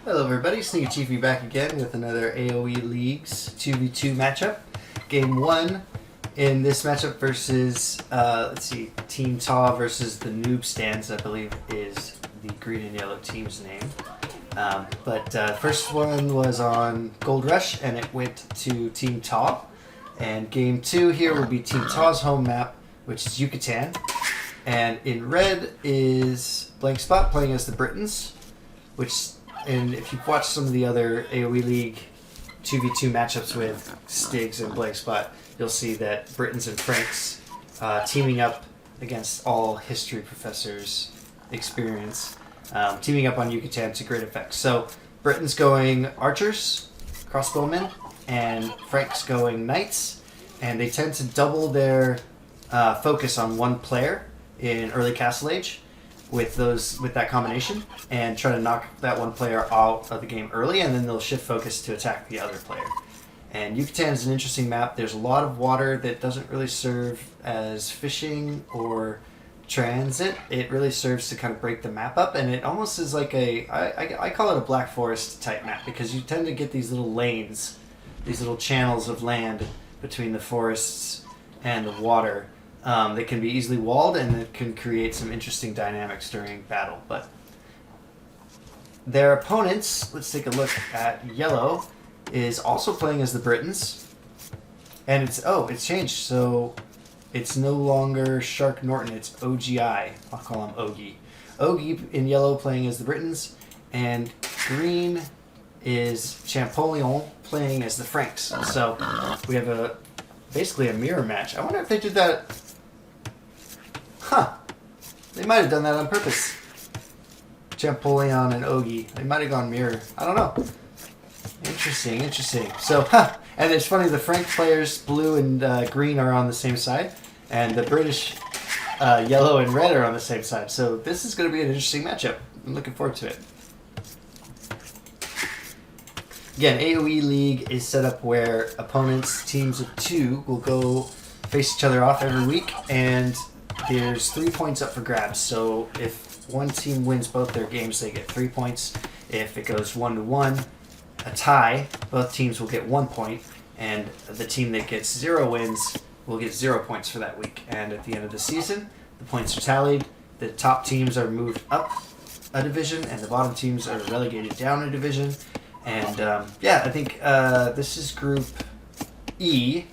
Hello everybody, Sneaky Chiefy back again with another AOE Leagues 2v2 matchup. Game 1 in this matchup versus, Team TAW versus the Noobstans, I believe is the green and yellow team's name. First one was on Gold Rush and it went to Team TAW. And Game 2 here will be Team TAW's home map, which is Yucatan. And in red is Blank Spot playing as the Britons, and if you've watched some of the other AOE League 2v2 matchups with Stigs and Blank Spot, you'll see that Britons and Franks teaming up against all history professors' experience, teaming up on Yucatan to great effect. So Britons going archers, crossbowmen, and Franks going knights, and they tend to double their focus on one player in early Castle Age with that combination and try to knock that one player out of the game early, and then they'll shift focus to attack the other player. And Yucatan is an interesting map. There's a lot of water that doesn't really serve as fishing or transit. It really serves to kind of break the map up, and it almost is like I call it a Black Forest type map, because you tend to get these little lanes, these little channels of land between the forests and the water. They can be easily walled, and it can create some interesting dynamics during battle. But their opponents, let's take a look at yellow, is also playing as the Britons. And it's changed. So it's no longer Shark Norton, it's OGI. I'll call him Ogie. Ogie in yellow playing as the Britons, and green is Champollion playing as the Franks. So we have basically a mirror match. I wonder if they did that. Huh. They might have done that on purpose. Champollion and Ogie. They might have gone mirror. I don't know. Interesting. So, and it's funny, the Frank players, blue and green, are on the same side, and the British yellow and red are on the same side. So this is going to be an interesting matchup. I'm looking forward to it. Again, AOE League is set up where opponents, teams of 2, will go face each other off every week, and there's 3 points up for grabs. So if one team wins both their games, they get 3 points. If it goes 1-1, a tie, both teams will get 1 point, and the team that gets 0 wins will get 0 points for that week. And at the end of the season, the points are tallied. The top teams are moved up a division, and the bottom teams are relegated down a division. And I think this is Group E.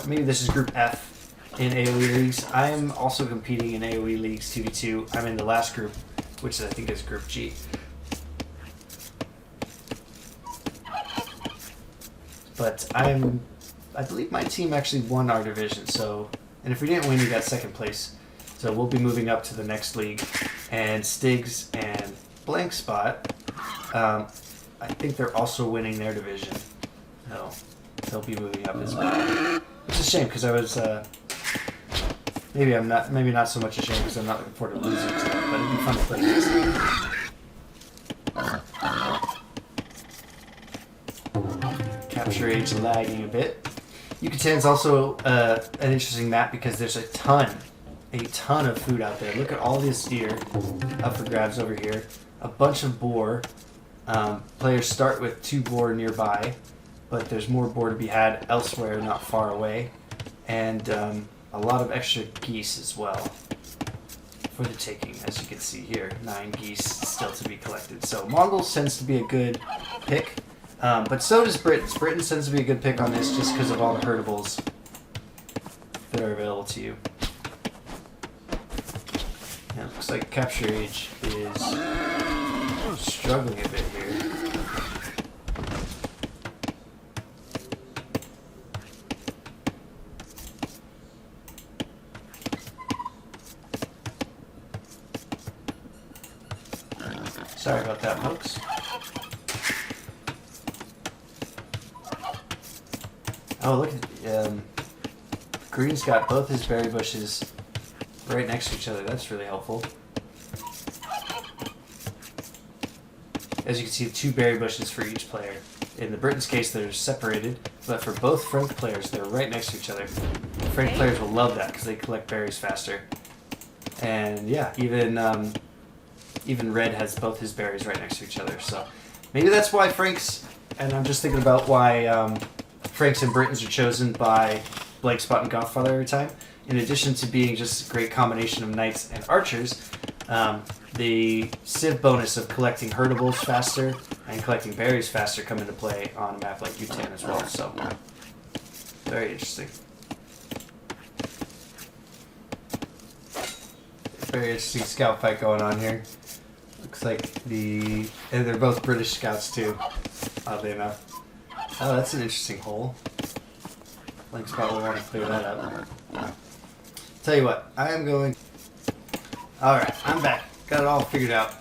Maybe this is Group F in AOE Leagues. I am also competing in AOE Leagues 2v2. I'm in the last group, which I think is Group G. But I believe my team actually won our division. So, and if we didn't win, we got second place. So we'll be moving up to the next league. And Stigs and Blank Spot, I think they're also winning their division. No, they'll be moving up as well. It's a shame, because I was maybe not so much a shame, because I'm not looking forward to losing to them, but it'd be fun to play against them. Capture Age lagging a bit. Yucatan's also an interesting map because there's a ton of food out there. Look at all this deer up for grabs over here. A bunch of boar. Players start with 2 boar nearby, but there's more boar to be had elsewhere, not far away. And a lot of extra geese as well for the taking, as you can see here. 9 geese still to be collected. So Mongols tends to be a good pick, but so does Britons. Britons tends to be a good pick on this just because of all the herdables that are available to you. And it looks like Capture Age is struggling a bit here. Sorry about that, folks. Oh, look at Green's got both his berry bushes right next to each other. That's really helpful. As you can see, 2 berry bushes for each player. In the Britons' case, they're separated, but for both Frank players, they're right next to each other. Frank players will love that because they collect berries faster. And yeah, even even red has both his berries right next to each other. So maybe that's why Franks, and I'm just thinking about why Franks and Britons are chosen by Blank Spot and Godfather every time. In addition to being just a great combination of knights and archers, the civ bonus of collecting herdables faster and collecting berries faster come into play on a map like Yucatan as well. So very interesting. Very interesting scout fight going on here. Looks like and they're both British scouts too, oddly enough. Oh, that's an interesting hole. Blank Spot will want to clear that up. Tell you what, I am going... Alright, I'm back. Got it all figured out.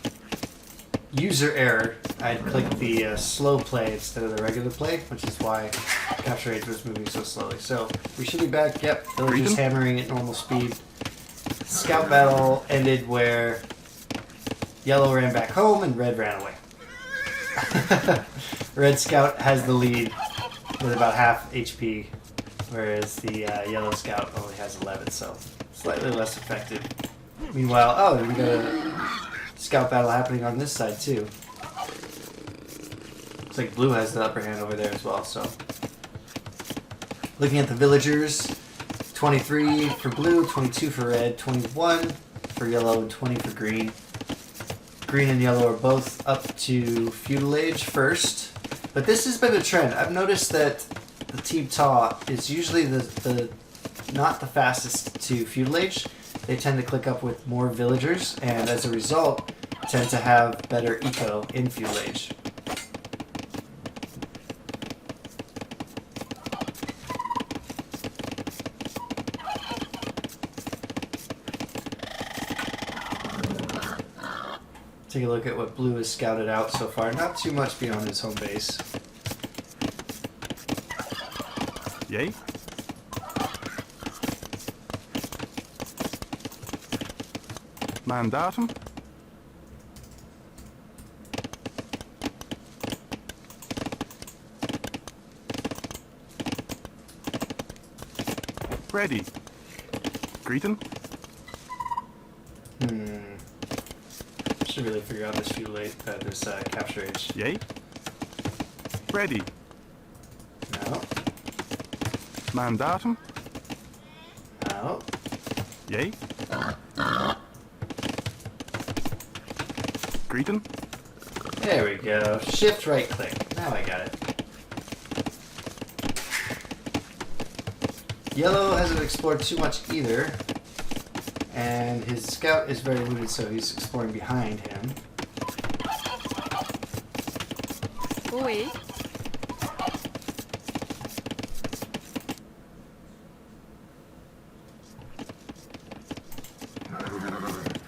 User error. I clicked the slow play instead of the regular play, which is why Capture Age was moving so slowly. So, we should be back. Yep, villagers hammering at normal speed. Scout battle ended where yellow ran back home and red ran away. Red Scout has the lead with about half HP, whereas the yellow Scout only has 11, so slightly less effective. Meanwhile, oh, we got a scout battle happening on this side too. Looks like blue has the upper hand over there as well, so. Looking at the villagers, 23 for blue, 22 for red, 21 for yellow, and 20 for green. Green and yellow are both up to feudal age first, but this has been a trend. I've noticed that the Team TAW is usually not the fastest to feudal age. They tend to click up with more villagers, and as a result, tend to have better eco in feudal age. Take a look at what blue has scouted out so far. Not too much beyond his home base. Yay. Mandatum. Ready. Greeting. Should really figure out this feudal age, this capture age. Yay. Ready. No. Mandatum. No. Yay. Greeting. There we go. Shift right click. Now I got it. Yellow hasn't explored too much either. And his scout is very limited, so he's exploring behind him. Oui.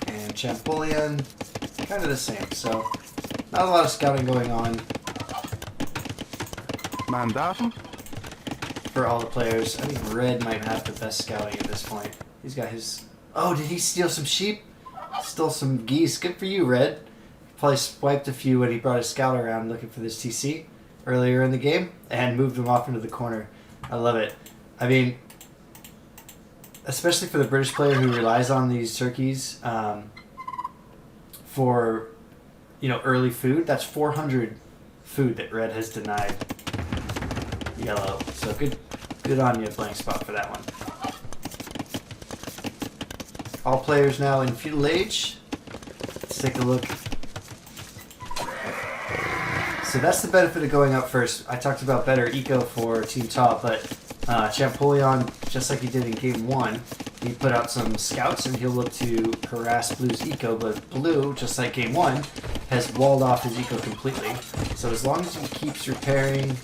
And Champollion, kind of the same, so not a lot of scouting going on Mandatum. for all the players. I think Red might have the best scouting at this point. He's got his... Oh, did he steal some sheep? Stole some geese. Good for you, Red. Probably swiped a few when he brought his scout around looking for this TC earlier in the game and moved him off into the corner. I love it. I mean, especially for the British player who relies on these turkeys for, early food. That's 400 food that Red has denied Yellow. So good on you, Blank Spot, for that one. All players now in feudal age. Let's take a look. So that's the benefit of going up first. I talked about better eco for Team TAW, but Champollion, just like he did in Game 1, he put out some scouts and he'll look to harass Blue's eco, but Blue, just like Game 1, has walled off his eco completely. So as long as he keeps repairing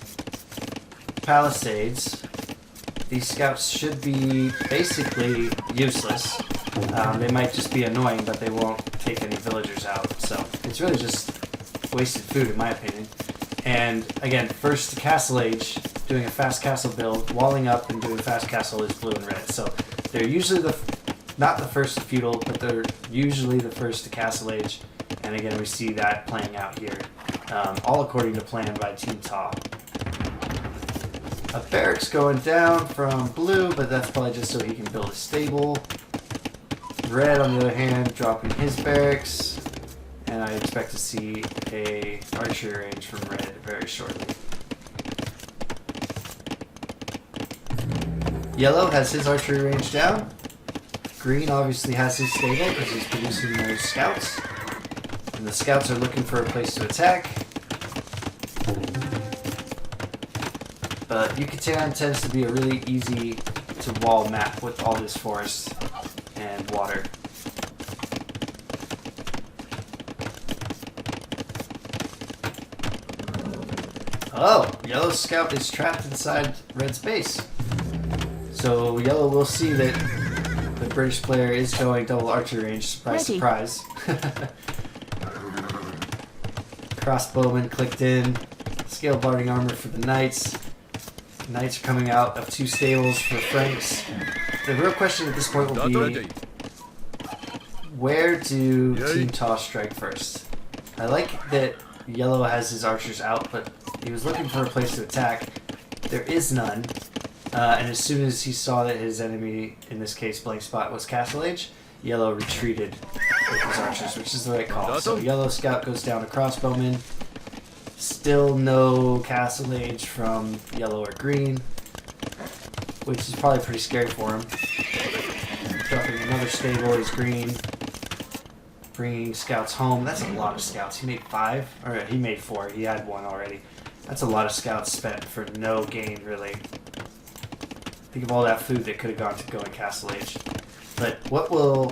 palisades, these scouts should be basically useless. They might just be annoying, but they won't take any villagers out. So it's really just wasted food, in my opinion. And again, first to Castle Age, doing a fast castle build, walling up and doing fast castle is blue and red. So they're usually not the first to feudal, but they're usually the first to Castle Age. And again, we see that playing out here, all according to plan by Team TAW. A barracks going down from blue, but that's probably just so he can build a stable. Red, on the other hand, dropping his barracks. and I expect to see a archery range from red very shortly. Yellow has his archery range down. Green obviously has his stable because he's producing those scouts. And the scouts are looking for a place to attack. But Yucatan tends to be a really easy to wall map with all this forest and water. Oh, Yellow's scout is trapped inside Red's base. So Yellow will see that the British player is going double archery range. Surprise, Ready. surprise. Crossbowman clicked in. Scale barding armor for the knights. Knights are coming out of 2 stables for Franks. The real question at this point will be, where do Team TAW strike first? I like that Yellow has his archers out, but he was looking for a place to attack. There is none. And as soon as he saw that his enemy, in this case Blank Spot, was Castle Age, Yellow retreated with his archers, which is the right call. So Yellow Scout goes down to Crossbowman. Still no Castle Age from Yellow or Green, which is probably pretty scary for him. Dropping another stable is Green. Bringing scouts home. That's a lot of scouts. He made 5? Or he made 4. He had 1 already. That's a lot of scouts spent for no gain, really. Think of all that food that could have gone to going Castle Age. But what will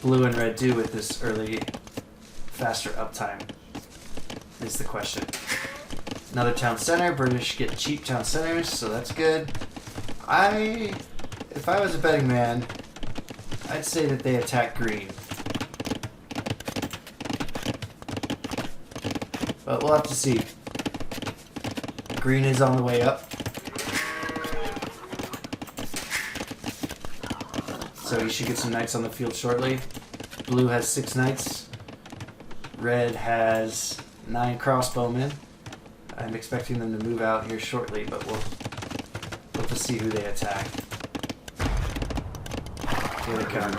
Blue and Red do with this early, faster uptime is the question. Another town center. British get cheap town centers, so that's good. If I was a betting man, I'd say that they attack Green. But we'll have to see. Green is on the way up. So he should get some knights on the field shortly. Blue has 6 knights. Red has 9 crossbowmen. I'm expecting them to move out here shortly, but we'll have to see who they attack. Here they come.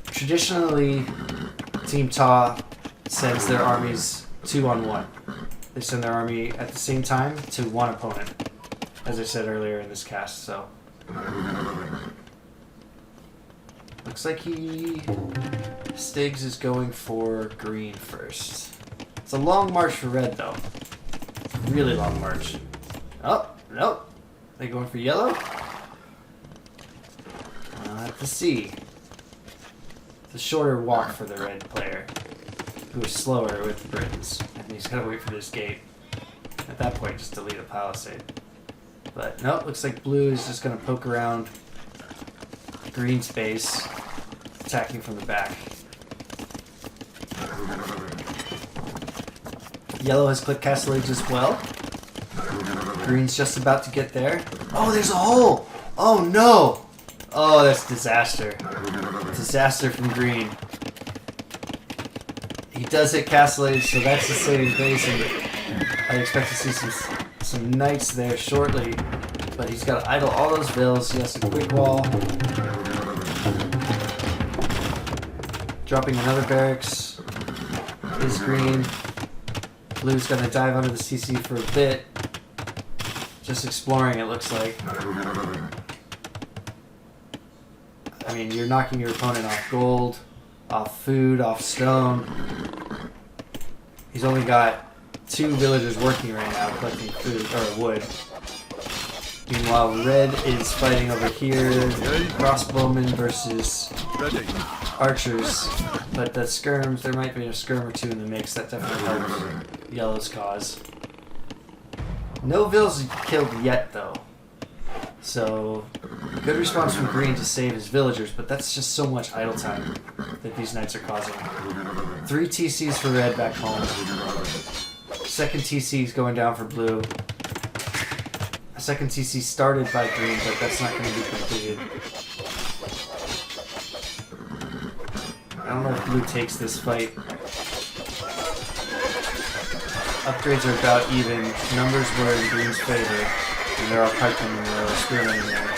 Traditionally, Team TAW sends their armies 2-on-1. They send their army at the same time to one opponent, as I said earlier in this cast, so. Looks like Stiggs is going for Green first. It's a long march for Red, though. Really long march. Oh, nope. They going for Yellow? I'll have to see. It's a shorter walk for the Red player, who is slower with the Britons. And he's gotta wait for this gate. At that point, just delete a palisade. But nope, looks like Blue is just gonna poke around Green space, attacking from the back. Yellow has clicked Castle Age as well. Green's just about to get there. Oh, there's a hole! Oh no! Oh, that's disaster. Disaster from Green. He does hit Castle Age, so that's the saving base, and I expect to see some knights there shortly. But he's got to idle all those vills. He has a quick wall. Dropping another barracks is Green. Blue's gonna dive under the CC for a bit. Just exploring, it looks like. I mean, you're knocking your opponent off gold, off food, off stone. He's only got 2 villagers working right now, collecting food, or wood. Meanwhile, Red is fighting over here, crossbowmen versus archers. But the skirms, there might be a skirm or 2 in the mix. That definitely helps Yellow's cause. No vills killed yet, though. So, good response from Green to save his villagers, but that's just so much idle time that these knights are causing. 3 TCs for Red back home. Second TC is going down for Blue. A second TC started by Green, but that's not going to be completed. I don't know if Blue takes this fight. Upgrades are about even. Numbers were in Green's favor. And there are pikemen and there are spearmen in there.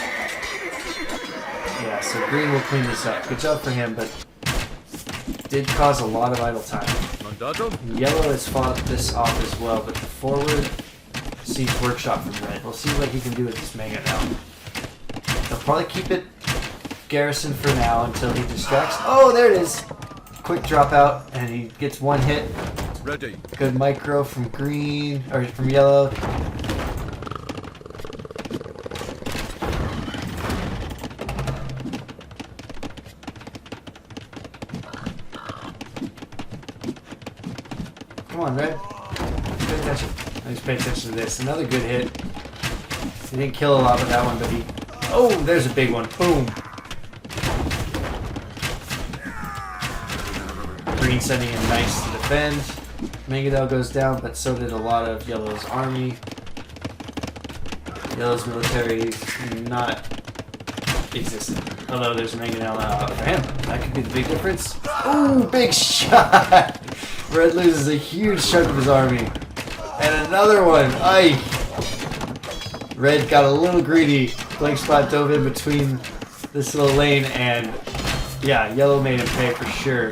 Yeah, so Green will clean this up. Good job for him, but did cause a lot of idle time. Yellow has fought this off as well, but the forward siege workshop from red. We'll see what he can do with this mega now. He'll probably keep it garrison for now until he distracts. Oh, there it is! Quick dropout, and he gets one hit. Ready. Good micro from green, or from yellow. Come on, red. Pay attention. Let's pay attention to this. Another good hit. He didn't kill a lot with that one, but he... Oh, there's a big one. Boom. Green sending in nice to defend. Mangadel goes down, but so did a lot of Yellow's army. Yellow's military not existent. Although there's a Mangadel out for him. That could be the big difference. Ooh, big shot! Red loses a huge chunk of his army. And another one. Aye. Red got a little greedy. Blank spot dove in between this little lane, and yeah, yellow made him pay for sure.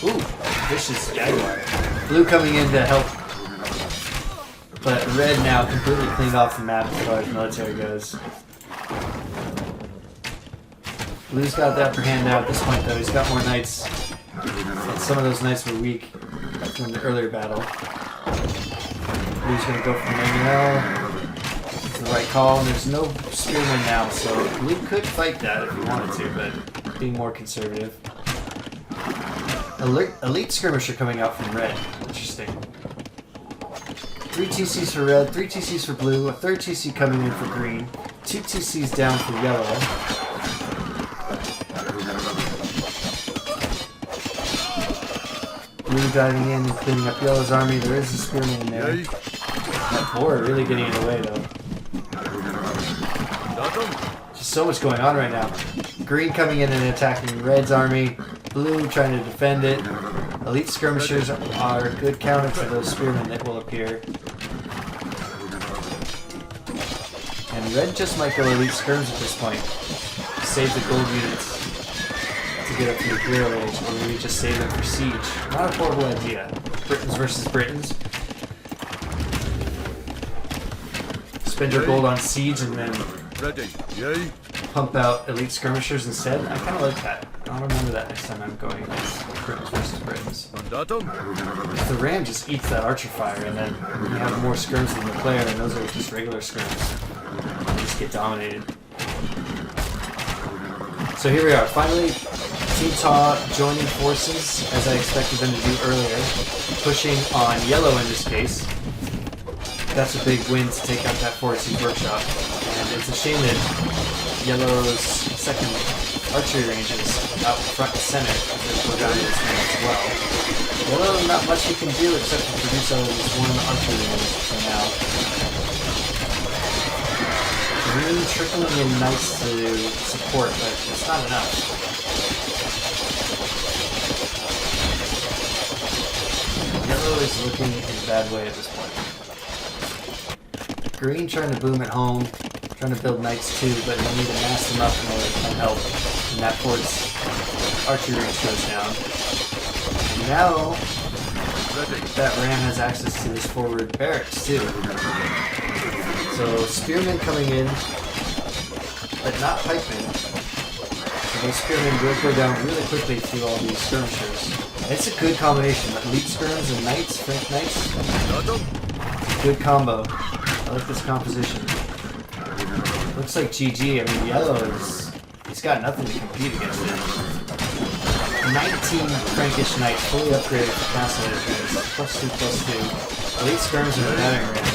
Ooh, vicious Jaguar. Blue coming in to help, but red now completely cleaned off the map as far as military goes. Blue's got the upper hand now at this point, though. He's got more knights. And some of those knights were weak from the earlier battle. Blue's gonna go for Manuel. It's the right call, and there's no spearman now, so Blue could fight that if he wanted to, but being more conservative. Elite skirmisher coming out from red. Interesting. 3 TCs for red, 3 TCs for blue, a third TC coming in for green, 2 TCs down for yellow. Blue diving in and cleaning up yellow's army. There is a spearman in there. That boar really getting in the way, though. Just so much going on right now. Green coming in and attacking red's army. Blue trying to defend it. Elite skirmishers are a good counter to those spearmen that will appear. And red just might go elite skirms at this point. Save the gold units to get up to the hero age, or maybe just save them for siege. Not a horrible idea. Britons versus Britons. Spend your gold on siege and then Ready. Yay. pump out elite skirmishers instead. I kind of like that. I'll remember that next time I'm going against Britons versus Britons. If the ram just eats that archer fire and then you have more skirms than the player, and those are just regular skirms. They just get dominated. So here we are, finally Team TAW joining forces, as I expected them to do earlier, pushing on yellow in this case. That's a big win to take out that forestry workshop, and it's a shame that yellow's second archery range is out front and center if they go down to this man as well. Yellow, not much he can do except to produce out of this one archery range for now. Green trickling in knights to support, but it's not enough. Yellow is looking in a bad way at this point. Green trying to boom at home, trying to build knights too, but he'll need to mass them up in order to come help. And that force archery range goes down. And now that ram has access to this forward barracks too. So spearmen coming in, but not pikemen. So those spearmen will go down really quickly through all these skirmishers. It's a good combination. Elite skirms and knights, Frank knights. Good combo. I like this composition. Looks like GG. I mean, yellow is... he's got nothing to compete against it. 19 Frankish knights fully upgraded for castle editors. +2/+2. Elite skirms and a battering ram.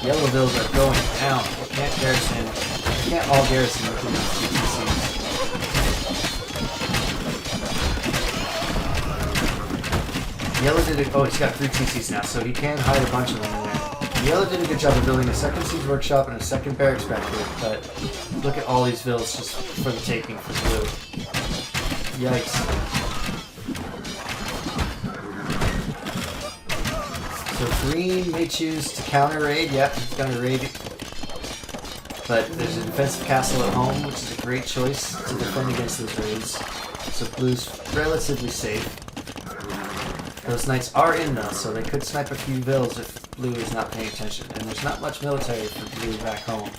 Yellow bills are going down. They can't garrison. They can't all garrison with these TCs. Yellow did it. Oh, he's got 3 TCs now, so he can hide a bunch of them in there. Yellow did a good job of building a second siege workshop and a second barracks factory, but look at all these villas just for the taking for blue. Yikes. So green may choose to counter raid. Yep, he's gonna raid But there's a defensive castle at home, which is a great choice to defend against those raids. So blue's relatively safe. Those knights are in though, so they could snipe a few vills if blue is not paying attention. And there's not much military for blue back home.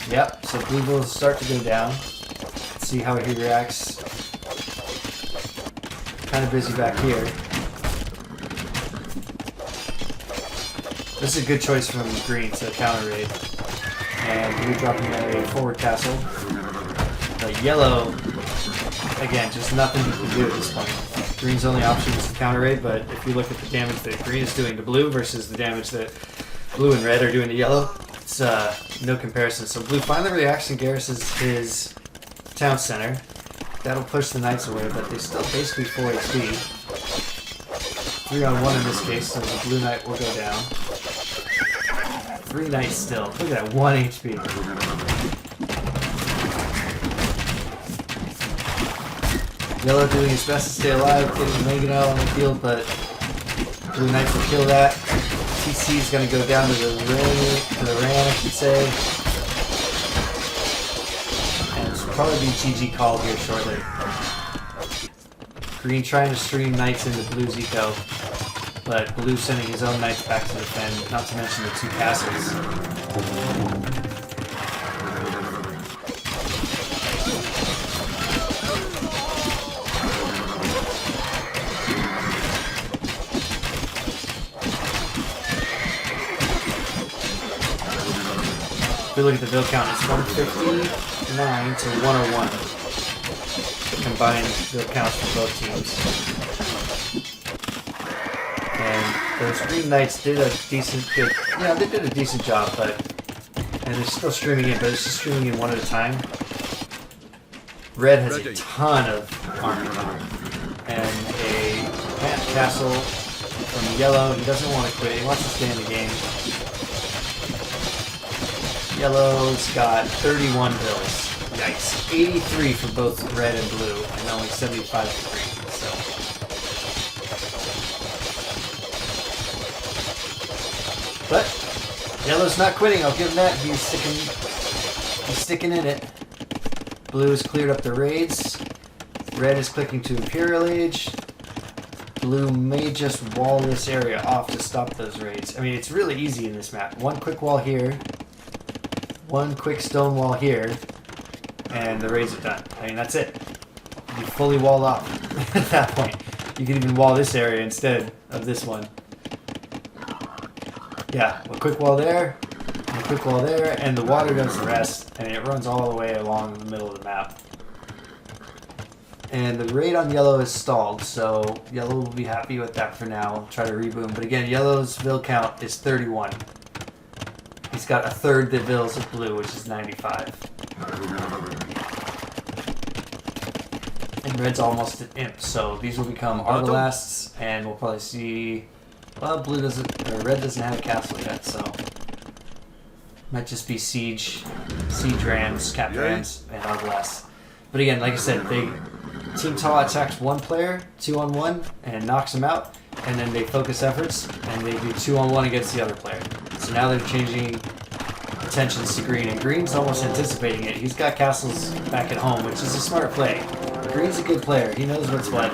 Yep, so blue will start to go down. Let's see how he reacts. Kind of busy back here. This is a good choice from green to counter raid. And blue dropping a forward castle. But yellow, again, just nothing you can do at this point. Green's only option is to counter raid, but if you look at the damage that green is doing to blue versus the damage that blue and red are doing to yellow, it's no comparison. So blue finally reacts and garrisons his town center. That'll push the knights away, but they still basically full HP. 3-on-1 in this case, so the blue knight will go down. 3 knights still. Look at that, 1 HP. Yellow doing his best to stay alive, getting Megan out on the field, but blue knights will kill that. TC is going to go down to the ran, I should say. And this will probably be GG called here shortly. Green trying to stream knights into blue's eco, but blue sending his own knights back to defend, not to mention the 2 castles. If we look at the bill count, it's 159 to 101. The combined bill counts for both teams. And those green knights did a decent job, but and they're still streaming in, but it's just streaming in one at a time. Red has a ton of armor on him. And a castle from yellow. He doesn't want to quit. He wants to stay in the game. Yellow's got 31 bills. Yikes. 83 for both red and blue, and only 75 for green. So. But yellow's not quitting. I'll give him that. He's sticking in it. Blue has cleared up the raids. Red is clicking to Imperial Age. Blue may just wall this area off to stop those raids. I mean, it's really easy in this map. One quick wall here. One quick stone wall here. And the raids are done. I mean, that's it. You fully wall off at that point. You can even wall this area instead of this one. Yeah, a quick wall there, and a quick wall there, and the water does the rest, and it runs all the way along the middle of the map. And the raid on yellow is stalled, so yellow will be happy with that for now. Try to reboom, but again, yellow's bill count is 31. He's got a third the bills of blue, which is 95. And red's almost an imp, so these will become Arbalasts, and we'll probably see. Well, blue doesn't, or red doesn't have a castle yet, so might just be siege rams, cap rams, and Arbalasts. But again, like I said, Team TAW attacks one player 2-on-1 and knocks him out, and then they focus efforts and they do 2-on-1 against the other player. So now they're changing attentions to green, and green's almost anticipating it. He's got castles back at home, which is a smart play. Green's a good player. He knows what's what.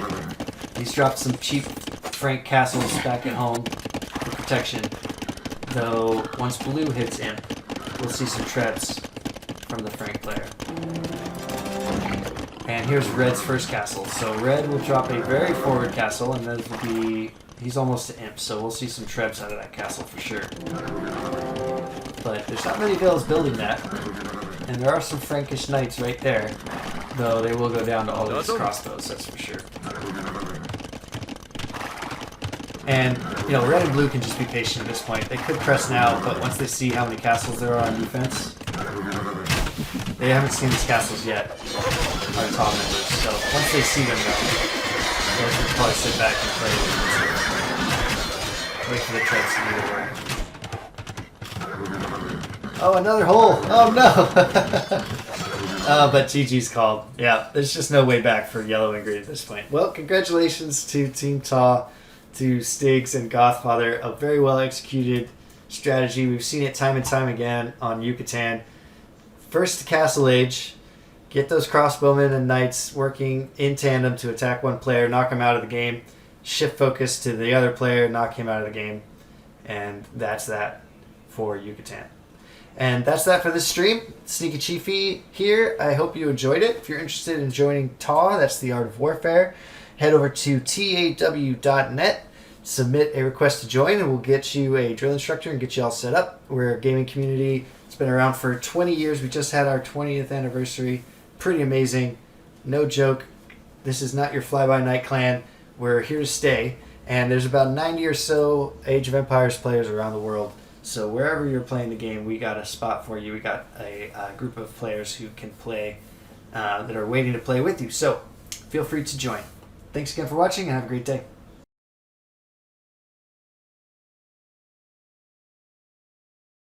He's dropped some cheap Frank castles back at home for protection. Though once blue hits imp, we'll see some treads from the Frank player. And here's red's first castle. So red will drop a very forward castle, and those will be, he's almost to imp, so we'll see some trebs out of that castle for sure. But there's not many villas building that, and there are some Frankish knights right there, though they will go down to all these crossbows, that's for sure. And, you know, red and blue can just be patient at this point. They could press now, but once they see how many castles there are on defense, they haven't seen these castles yet, our TAW members. So once they see them, though, they'll probably sit back and play it. Wait for the treads to do the work. Oh, another hole! Oh no! But GG's called. Yeah, there's just no way back for yellow and green at this point. Well, congratulations to Team TAW, to Stiggs and Gothfather. A very well executed strategy. We've seen it time and time again on Yucatan. First to Castle Age, get those crossbowmen and knights working in tandem to attack one player, knock him out of the game, shift focus to the other player, knock him out of the game, and that's that for Yucatan. And that's that for this stream. Sneaky Chiefy here. I hope you enjoyed it. If you're interested in joining TAW, that's the Art of Warfare, head over to TAW.net, submit a request to join, and we'll get you a drill instructor and get you all set up. We're a gaming community. It's been around for 20 years. We just had our 20th anniversary. Pretty amazing. No joke. This is not your fly-by-night clan. We're here to stay. And there's about 90 or so Age of Empires players around the world. So wherever you're playing the game, we got a spot for you. We got a group of players who can play, that are waiting to play with you. So feel free to join. Thanks again for watching and have a great day.